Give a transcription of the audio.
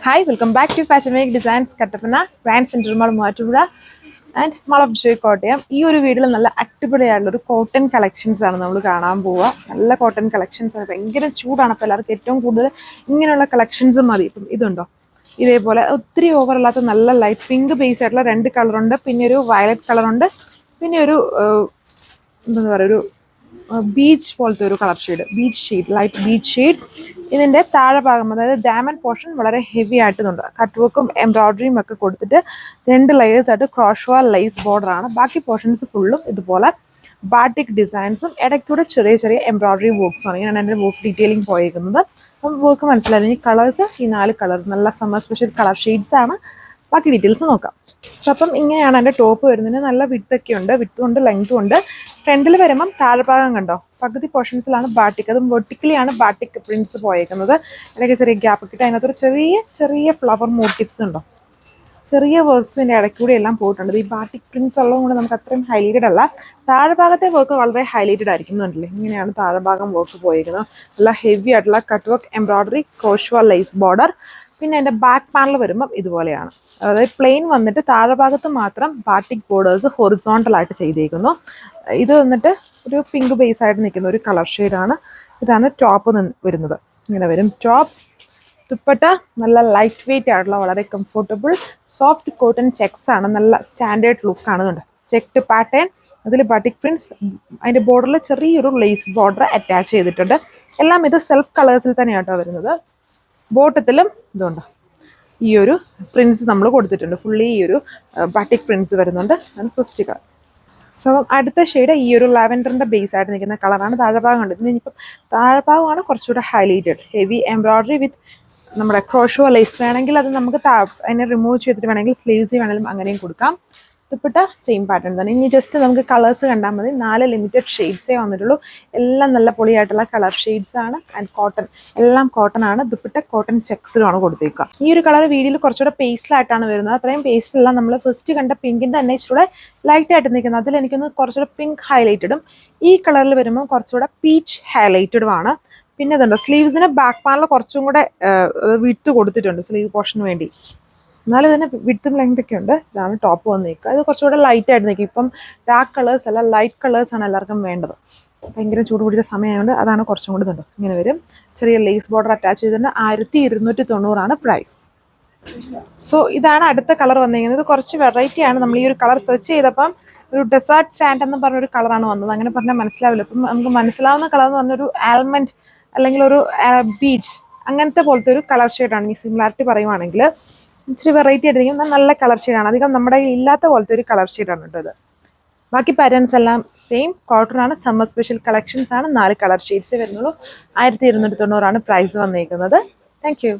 Hi, welcome back to Fashion Week Designs Kattapana, Grand Central Mall Moovattupuzha and Mall of Joy Kottayam. ഈ ഒരു വീഡിയോയിൽ നല്ല അടിപൊളിയായിട്ടുള്ള ഒരു കോട്ടൺ കളക്ഷൻസ് ആണ് നമ്മൾ കാണാൻ പോവുക. നല്ല കോട്ടൺ കളക്ഷൻസ് ആണ്. ഭയങ്കര ചൂടാണ്. അപ്പോൾ എല്ലാവർക്കും ഏറ്റവും കൂടുതൽ ഇങ്ങനെയുള്ള കളക്ഷൻസ് മതി. ഇപ്പം ഇതുണ്ടോ, ഇതേപോലെ ഒത്തിരി ഓവർ അല്ലാത്ത നല്ല ലൈറ്റ് പിങ്ക് ബേസ് ആയിട്ടുള്ള രണ്ട് കളറുണ്ട്, പിന്നെ ഒരു വയലറ്റ് കളറുണ്ട്, പിന്നെ ഒരു എന്താ പറയുക, ഒരു ബീച്ച് പോലത്തെ ഒരു colour shade, beach shade, light beach shade. ഇതിൻ്റെ താഴെ ഭാഗം, അതായത് ഡയമണ്ട് പോർഷൻ വളരെ ഹെവി ആയിട്ടുണ്ട്. കട്ട് വർക്കും എംബ്രോയിഡറിയും ഒക്കെ കൊടുത്തിട്ട് 2 ലെയേഴ്സ് ആയിട്ട് ക്രോഷ്വാ ലൈസ് ബോർഡറാണ്. ബാക്കി പോർഷൻസ് ഫുള്ളും ഇതുപോലെ ബാട്ടിക് ഡിസൈൻസും ഇടയ്ക്കൂടെ ചെറിയ ചെറിയ എംബ്രോയിഡറി വർക്ക്സുമാണ്. ഇങ്ങനെയാണ് എൻ്റെ വർക്ക് ഡീറ്റെയിലിംഗ് പോയിരിക്കുന്നത്. അപ്പം വർക്ക് മനസ്സിലായി. ഈ കളേഴ്സ്, ഈ 4 കളർ നല്ല സമ്മർ സ്പെഷ്യൽ കളർ ഷെയ്ഡ്സ് ആണ്. ബാക്കി ഡീറ്റെയിൽസ് നോക്കാം. സോ അപ്പം ഇങ്ങനെയാണ് എൻ്റെ ടോപ്പ് വരുന്നതിന്. നല്ല വിട്ടൊക്കെ ഉണ്ട്, വിട്ടും ഉണ്ട്, ലെങ്ത്തും ഉണ്ട്. ഫ്രണ്ടിൽ വരുമ്പം താഴ്ഭാഗം കണ്ടോ, പകുതി പോർഷൻസിലാണ് ബാട്ടിക്, അതും വെർട്ടിക്കലിയാണ് ബാട്ടിക് പ്രിന്റ്സ് പോയേക്കുന്നത്. ഇടയ്ക്ക് ചെറിയ ഗ്യാപ്പ് കിട്ടി. അതിനകത്തൊരു ചെറിയ ചെറിയ ഫ്ലവർ മോട്ടീവ്സ് ഉണ്ടോ, ചെറിയ വർക്ക്സിൻ്റെ ഇടയ്ക്കൂടെ എല്ലാം പോയിട്ടുണ്ട്. ഈ ബാട്ടിക് പ്രിന്റ്സ് ഉള്ളതുകൊണ്ട് നമുക്ക് അത്രയും ഹൈലൈറ്റഡ് അല്ല. താഴ്ഭാഗത്തെ വർക്ക് വളരെ ഹൈലൈറ്റഡ് ആയിരിക്കുന്നുണ്ടല്ലേ. ഇങ്ങനെയാണ് താഴ്ഭാഗം വർക്ക് പോയിരിക്കുന്നത്. നല്ല ഹെവി ആയിട്ടുള്ള cut work embroidery crochet lace border. പിന്നെ എൻ്റെ ബാക്ക് പാനൽ വരുമ്പം ഇതുപോലെയാണ്. അതായത് പ്ലെയിൻ വന്നിട്ട് താഴെ ഭാഗത്ത് മാത്രം ബാട്ടിക് ബോർഡേഴ്സ് ഹൊറിസോണ്ടൽ ആയിട്ട് ചെയ്തേക്കുന്നു. ഇത് വന്നിട്ട് ഒരു പിങ്ക് ബേസ് ആയിട്ട് നിൽക്കുന്ന ഒരു കളർ ഷെയ്ഡാണ്. ഇതാണ് ടോപ്പ് വരുന്നത്. ഇങ്ങനെ വരും ടോപ്പ്. ദുപ്പട്ട നല്ല ലൈറ്റ് വെയിറ്റ് ആയിട്ടുള്ള വളരെ കംഫർട്ടബിൾ സോഫ്റ്റ് കോട്ടൺ ചെക്സ് ആണ്. നല്ല സ്റ്റാൻഡേർഡ് ലുക്കാണ്. കണ്ടോ, ചെക്ട് പാറ്റേൺ, അതിൽ ബാട്ടിക് പ്രിന്റ്സ്, അതിൻ്റെ ബോർഡറിൽ ചെറിയൊരു ലേസ് ബോർഡർ അറ്റാച്ച് ചെയ്തിട്ടുണ്ട്. എല്ലാം ഇത് സെൽഫ് കളേഴ്സിൽ തന്നെയാട്ടോ വരുന്നത്. ബോട്ടത്തിലും ഇതുണ്ട്, ഈ ഒരു പ്രിന്റ്സ് നമ്മൾ കൊടുത്തിട്ടുണ്ട്. ഫുള്ളി ഈ ഒരു ബാട്ടിക് പ്രിന്റ്സ് വരുന്നുണ്ട്. അത് ഫസ്റ്റ് കളർ. സോ അടുത്ത ഷെയ്ഡ് ഈ ഒരു ലാവൻഡറിൻ്റെ ബേസ് ആയിട്ട് നിൽക്കുന്ന കളറാണ്. താഴെഭാഗം ഉണ്ട്. ഇതിന് ഇനിയിപ്പം താഴെഭാഗമാണ് കുറച്ചുകൂടെ ഹൈലൈറ്റഡ്. ഹെവി എംബ്രോയിഡറി വിത്ത് നമ്മുടെ ക്രോഷ്വാ ലേസ്. വേണമെങ്കിൽ അത് നമുക്ക് അതിനെ റിമൂവ് ചെയ്തിട്ട് വേണമെങ്കിൽ സ്ലീവ്സ് വേണമെങ്കിലും അങ്ങനെയും കൊടുക്കാം. ദുപ്പട്ട സെയിം പാറ്റേൺ തന്നെ. ഇനി ജസ്റ്റ് നമുക്ക് കളേഴ്സ് കണ്ടാൽ മതി. 4 ലിമിറ്റഡ് ഷെയ്ഡ്സേ വന്നിട്ടുള്ളൂ. എല്ലാം നല്ല പൊളിയായിട്ടുള്ള കളർ ഷെയ്ഡ്സ് ആണ്. ആൻഡ് കോട്ടൺ, എല്ലാം കോട്ടൺ ആണ്. ദുപ്പട്ട കോട്ടൺ ചെക്സിലുമാണ് കൊടുത്തേക്കുക. ഈ ഒരു കളർ വീഡിയോയിൽ കുറച്ചുകൂടെ പേസ്റ്റിലായിട്ടാണ് വരുന്നത്. അത്രയും പേസ്റ്റിലല്ല. നമ്മൾ ഫസ്റ്റ് കണ്ട പിങ്കിൻ്റെ തന്നെ ഇച്ചിലൂടെ ലൈറ്റ് ആയിട്ട് നിൽക്കുന്നത്. അതിൽ എനിക്കൊന്ന് കുറച്ചുകൂടെ പിങ്ക് ഹൈലൈറ്റഡും, ഈ കളറിൽ വരുമ്പോൾ കുറച്ചുകൂടെ പീച്ച് ഹൈലൈറ്റഡും ആണ്. പിന്നെ ഇതുണ്ട്, സ്ലീവ്സിന് ബാക്ക് പാനൽ കുറച്ചും കൂടെ വിട്ട് കൊടുത്തിട്ടുണ്ട് സ്ലീവ് പോർഷന് വേണ്ടി. എന്നാലും ഇതിന് വിട്ടും ലെങ്ത് ഒക്കെ ഉണ്ട്. ഇതാണ് ടോപ്പ് വന്ന് നിൽക്കുക. ഇത് കുറച്ചുകൂടെ ലൈറ്റ് ആയിട്ട് നിൽക്കും. ഇപ്പം ഡാർക്ക് കളേഴ്സ് അല്ല, ലൈറ്റ് കളേഴ്സ് ആണ് എല്ലാവർക്കും വേണ്ടത്. ഭയങ്കര ചൂട് പിടിച്ച സമയമായതുകൊണ്ട് അതാണ് കുറച്ചും കൂടി ഇതുണ്ട്. ഇങ്ങനെ വരും. ചെറിയ ലേസ് ബോർഡർ അറ്റാച്ച് ചെയ്തിട്ടുണ്ട്. 1290 പ്രൈസ്. സോ ഇതാണ് അടുത്ത കളർ വന്നിരിക്കുന്നത്. ഇത് കുറച്ച് വെറൈറ്റി ആണ്. നമ്മൾ ഈ ഒരു കളർ സെർച്ച് ചെയ്തപ്പം ഒരു ഡെസേർട്ട് സാൻഡ് എന്ന് പറഞ്ഞൊരു കളറാണ് വന്നത്. അങ്ങനെ പറഞ്ഞാൽ മനസ്സിലാവില്ല. ഇപ്പം നമുക്ക് മനസ്സിലാവുന്ന കളർ എന്ന് പറഞ്ഞൊരു ആൽമണ്ട് അല്ലെങ്കിൽ ഒരു ബീച്ച് അങ്ങനത്തെ പോലത്തെ ഒരു കളർ ഷെയ്ഡാണ്. ഈ സിമിലാരിറ്റി പറയുവാണെങ്കിൽ ഇച്ചിരി വെറൈറ്റി ആയിട്ടിരിക്കും. നല്ല കളർ ഷെയ്ഡാണ്. അധികം നമ്മുടെ ഇല്ലാത്ത പോലത്തെ ഒരു കളർ ഷെയ്ഡാണ് കേട്ടോ ഇത്. ബാക്കി പാറ്റേൺസ് എല്ലാം സെയിം കോട്ടൺ ആണ്. സമ്മർ സ്പെഷ്യൽ കളക്ഷൻസ് ആണ്. 4 കളർ ഷെയ്ഡ്സേ വരുന്നുള്ളൂ. 1290 പ്രൈസ് വന്നിരിക്കുന്നത്. Thank you.